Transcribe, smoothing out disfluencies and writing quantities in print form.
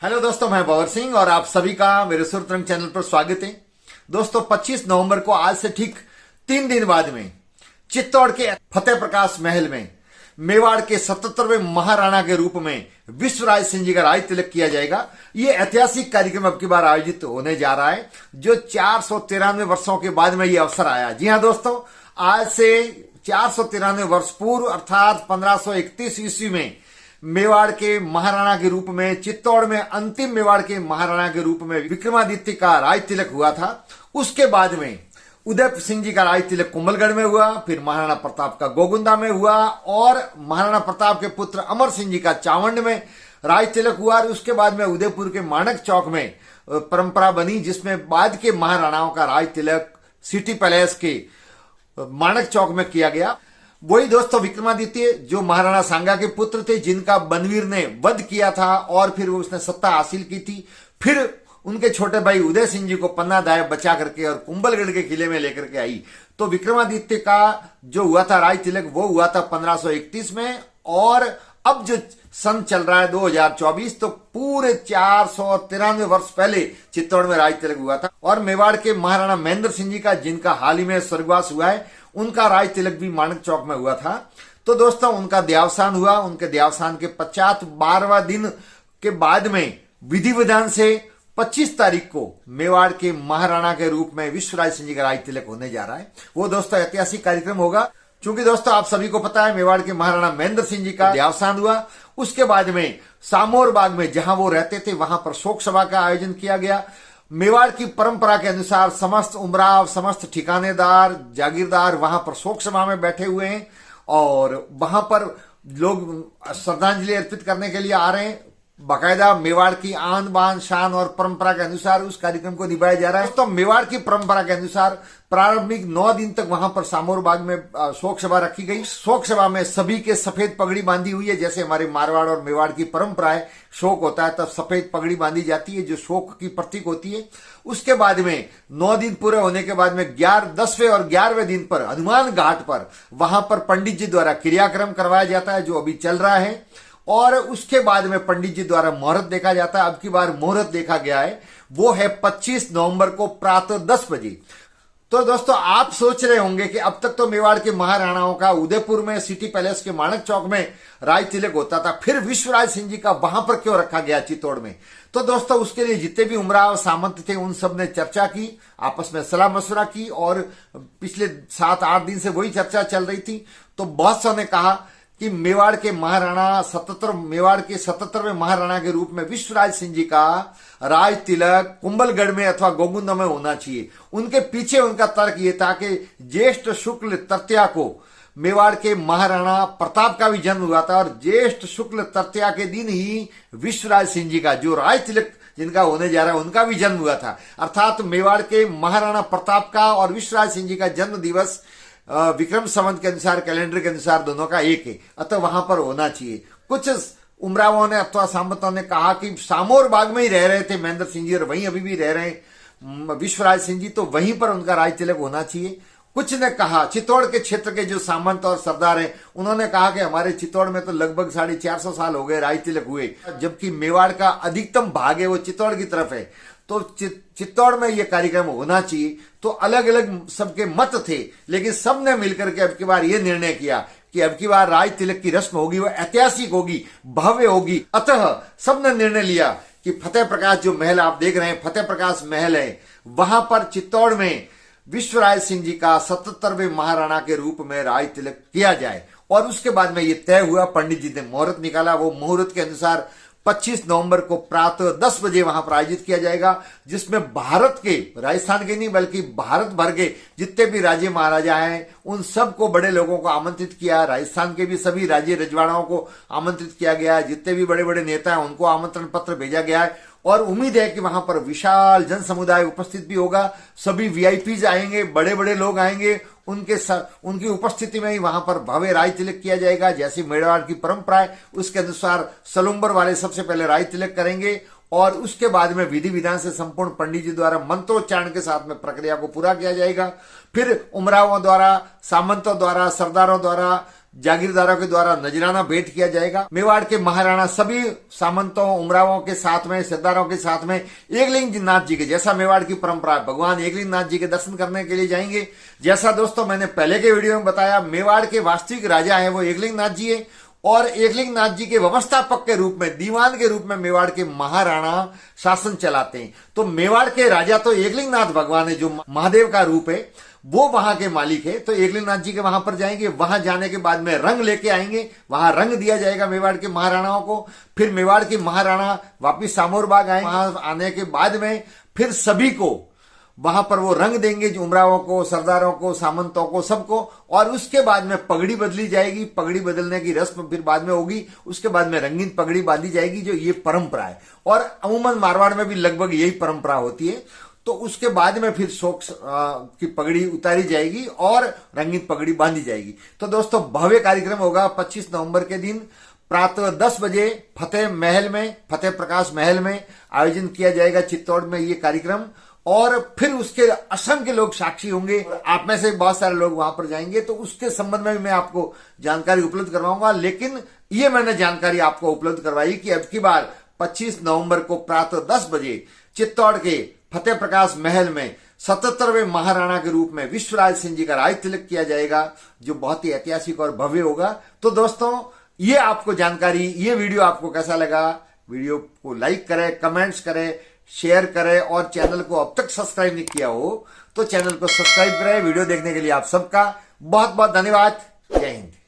Hello दोस्तों, मैं भंवर सिंह और आप सभी का मेरे सुरतरंग चैनल पर स्वागत है। दोस्तों 25 नवंबर को आज से ठीक 3 दिन बाद में चित्तौड़ के फतेह प्रकाश महल में मेवाड़ के 77वें महाराणा के रूप में विश्वराज सिंह जी का राज तिलक किया जाएगा। ये ऐतिहासिक कार्यक्रम अब की बार आयोजित होने जा रहा है, जो 493 वर्षों के बाद में ये अवसर आया। जी हाँ दोस्तों, आज से 493 वर्ष पूर्व अर्थात 1531 ईस्वी में मेवाड़ के महाराणा के रूप में, चित्तौड़ में अंतिम मेवाड़ के महाराणा के रूप में विक्रमादित्य का राज तिलक हुआ था। उसके बाद में उदय सिंह जी का राज तिलक कुंभलगढ़ में हुआ, फिर महाराणा प्रताप का गोगुंदा में हुआ और महाराणा प्रताप के पुत्र अमर सिंह जी का चावंड में राज तिलक हुआ। और उसके बाद में उदयपुर के माणक चौक में परंपरा बनी, जिसमें बाद के महाराणाओं का राज तिलक सिटी पैलेस के माणक चौक में किया गया। वही दोस्तों विक्रमादित्य जो महाराणा सांगा के पुत्र थे, जिनका बनवीर ने वध किया था और फिर उसने सत्ता हासिल की थी। फिर उनके छोटे भाई उदय सिंह जी को पन्ना दायब बचा करके और कुंभलगढ़ के किले में लेकर के आई। तो विक्रमादित्य का जो हुआ था राज तिलक, वो हुआ था 1531 में। और अब जो सन चल रहा है 2024, तो पूरे 493 वर्ष पहले चित्तौड़ में राज तिलक हुआ था। और मेवाड़ के महाराणा महेंद्र सिंह जी का, जिनका हाल ही में स्वर्गवास हुआ है, उनका राज तिलक भी माणक चौक में हुआ था। तो दोस्तों उनका देहावसान हुआ। उनके देहावसान के पश्चात 12वां दिन के बाद में विधि विधान से 25 तारीख को मेवाड़ के महाराणा के रूप में विश्वराज सिंह जी का राज तिलक होने जा रहा है। वो दोस्तों ऐतिहासिक कार्यक्रम होगा, क्योंकि दोस्तों आप सभी को पता है मेवाड़ के महाराणा महेंद्र सिंह जी का देहावसान हुआ। उसके बाद में सामोर बाग में जहां वो रहते थे, वहां पर शोक सभा का आयोजन किया गया। मेवाड़ की परंपरा के अनुसार समस्त उमराव, समस्त ठिकानेदार, जागीरदार वहां पर शोक सभा में बैठे हुए हैं और वहां पर लोग श्रद्धांजलि अर्पित करने के लिए आ रहे हैं। बाकायदा मेवाड़ की आन बान शान और परंपरा के अनुसार उस कार्यक्रम को निभाया जा रहा है। तो मेवाड़ की परंपरा के अनुसार प्रारंभिक 9 दिन तक वहां पर सामोर बाग में शोक सभा रखी गई। शोक सभा में सभी के सफेद पगड़ी बांधी हुई है। जैसे हमारे मारवाड़ और मेवाड़ की परंपरा है, शोक होता है तब सफेद पगड़ी बांधी जाती है, जो शोक की प्रतीक होती है। उसके बाद में 9 दिन पूरे होने के बाद में 10वें और 11वें दिन पर हनुमान घाट पर वहां पर पंडित जी द्वारा क्रियाक्रम करवाया जाता है, जो अभी चल रहा है। और उसके बाद में पंडित जी द्वारा मुहूर्त देखा जाता है। अब की बार मुहूर्त देखा गया है, वो है 25 नवंबर को प्रातः 10 बजे। तो दोस्तों आप सोच रहे होंगे कि अब तक तो मेवाड़ के महाराणाओं का उदयपुर में सिटी पैलेस के माणक चौक में राज तिलक होता था, फिर विश्वराज सिंह जी का वहां पर क्यों रखा गया चित्तौड़ में? तो दोस्तों उसके लिए जितने भी उमराव सामंत थे, उन सब ने चर्चा की, आपस में सलाह मशवरा की और पिछले 7-8 दिन से वही चर्चा चल रही थी। तो बहुत सौ ने कहा कि मेवाड़ के 77वें महाराणा के रूप में विश्वराज सिंह जी का राज तिलक कुंभलगढ़ में अथवा गोगुंदा में होना चाहिए। उनके पीछे उनका तर्क ये था कि ज्येष्ठ शुक्ल तृतीया को मेवाड़ के महाराणा प्रताप का भी जन्म हुआ था और ज्येष्ठ शुक्ल तृतीया के दिन ही विश्वराज सिंह जी का, जो राज तिलक जिनका होने जा रहा है, उनका भी जन्म हुआ था। अर्थात मेवाड़ के महाराणा प्रताप का और विश्वराज सिंह जी का जन्म दिवस विक्रम संवत के अनुसार, कैलेंडर के अनुसार दोनों का एक है, अतः वहां पर होना चाहिए। कुछ उमरावों ने अथवा सामंतों ने कहा कि सामोर बाग में ही रह रहे थे महेंद्र सिंह जी और वहीं अभी भी रह रहे हैं विश्वराज सिंह जी, तो वहीं पर उनका राज तिलक होना चाहिए। कुछ ने कहा, चित्तौड़ के क्षेत्र के जो सामंत और सरदार हैं, उन्होंने कहा कि हमारे चित्तौड़ में तो लगभग 450 साल हो गए राज तिलक हुए, जबकि मेवाड़ का अधिकतम भाग है वो चित्तौड़ की तरफ है, तो चित्तौड़ में ये कार्यक्रम होना चाहिए। तो अलग अलग सबके मत थे, लेकिन सबने मिलकर के अब की बार ये निर्णय किया कि अब की बार राज तिलक की रस्म होगी, वो ऐतिहासिक होगी, भव्य होगी। अतः सबने निर्णय लिया कि फतेह प्रकाश जो महल आप देख रहे हैं, फतेह प्रकाश महल है, वहां पर चित्तौड़ में विश्वराज सिंह जी का 77वें महाराणा के रूप में राज तिलक किया जाए। और उसके बाद में ये तय हुआ, पंडित जी ने मुहूर्त निकाला, वो मुहूर्त के अनुसार 25 नवंबर को प्रातः 10 बजे वहां पर आयोजित किया जाएगा, जिसमें भारत के, राजस्थान के नहीं बल्कि भारत भर के जितने भी राजे महाराजा हैं, उन सबको, बड़े लोगों को आमंत्रित किया। राजस्थान के भी सभी राज्य रजवाड़ाओं को आमंत्रित किया गया है। जितने भी बड़े बड़े नेता हैं उनको आमंत्रण पत्र भेजा गया है और उम्मीद है कि वहां पर विशाल जन समुदाय उपस्थित भी होगा। सभी वीआईपीज आएंगे, बड़े बड़े लोग आएंगे, उनकी उपस्थिति में ही वहां पर भव्य राज तिलक किया जाएगा। जैसे मेवाड़ की परंपरा है उसके अनुसार सलुम्बर वाले सबसे पहले राज तिलक करेंगे और उसके बाद में विधि विधान से संपूर्ण पंडित जी द्वारा मंत्रोच्चारण के साथ में प्रक्रिया को पूरा किया जाएगा। फिर उमरावों द्वारा, सामंतों द्वारा, सरदारों द्वारा जागीरदारों के द्वारा नजराना भेंट किया जाएगा। मेवाड़ के महाराणा सभी सामंतों, उमरावों के साथ में, सरदारों के साथ में एकलिंग नाथ जी के, जैसा मेवाड़ की परंपरा है, भगवान एकलिंग नाथ जी के दर्शन करने के लिए जाएंगे। जैसा दोस्तों मैंने पहले के वीडियो में बताया, मेवाड़ के वास्तविक राजा है वो एकलिंग नाथ जी है, और एकलिंग नाथ जी के व्यवस्थापक के रूप में, दीवान के रूप में मेवाड़ के महाराणा शासन चलाते हैं। तो मेवाड़ के राजा तो एकलिंग नाथ भगवान है, जो महादेव का रूप है, वो वहां के मालिक है। तो एकलिंग नाथ जी के वहां पर जाएंगे, वहां जाने के बाद में रंग लेके आएंगे, वहां रंग दिया जाएगा मेवाड़ के महाराणाओं को। फिर मेवाड़ के महाराणा वापिस सामोरबाग आएंगे, वहां आने के बाद में फिर सभी को वहां पर वो रंग देंगे, जो उमरावों को, सरदारों को, सामंतों को, सबको। और उसके बाद में पगड़ी बदली जाएगी, पगड़ी बदलने की रस्म फिर बाद में होगी। उसके बाद में रंगीन पगड़ी बांधी जाएगी, जो ये परंपरा है। और अमूमन मारवाड़ में भी लगभग यही परंपरा होती है। तो उसके बाद में फिर शोक की पगड़ी उतारी जाएगी और रंगीन पगड़ी बांधी जाएगी। तो दोस्तों भव्य कार्यक्रम होगा 25 नवंबर के दिन प्रातः 10 बजे फतेह महल में, फतेह प्रकाश महल में आयोजन किया जाएगा चित्तौड़ में ये कार्यक्रम। और फिर उसके असंख्य लोग साक्षी होंगे, आप में से बहुत सारे लोग वहां पर जाएंगे। तो उसके संबंध में मैं आपको जानकारी उपलब्ध करवाऊंगा। लेकिन ये मैंने जानकारी आपको उपलब्ध करवाई कि अब की बार 25 नवंबर को प्रातः 10 बजे चित्तौड़ के फतेह प्रकाश महल में 77वें महाराणा के रूप में विश्वराज सिंह जी का राज तिलक किया जाएगा, जो बहुत ही ऐतिहासिक और भव्य होगा। तो दोस्तों ये आपको जानकारी, ये वीडियो आपको कैसा लगा? वीडियो को लाइक करें, कमेंट्स करें, शेयर करें, और चैनल को अब तक सब्सक्राइब नहीं किया हो तो चैनल को सब्सक्राइब करें। वीडियो देखने के लिए आप सबका बहुत बहुत धन्यवाद। जय हिंद।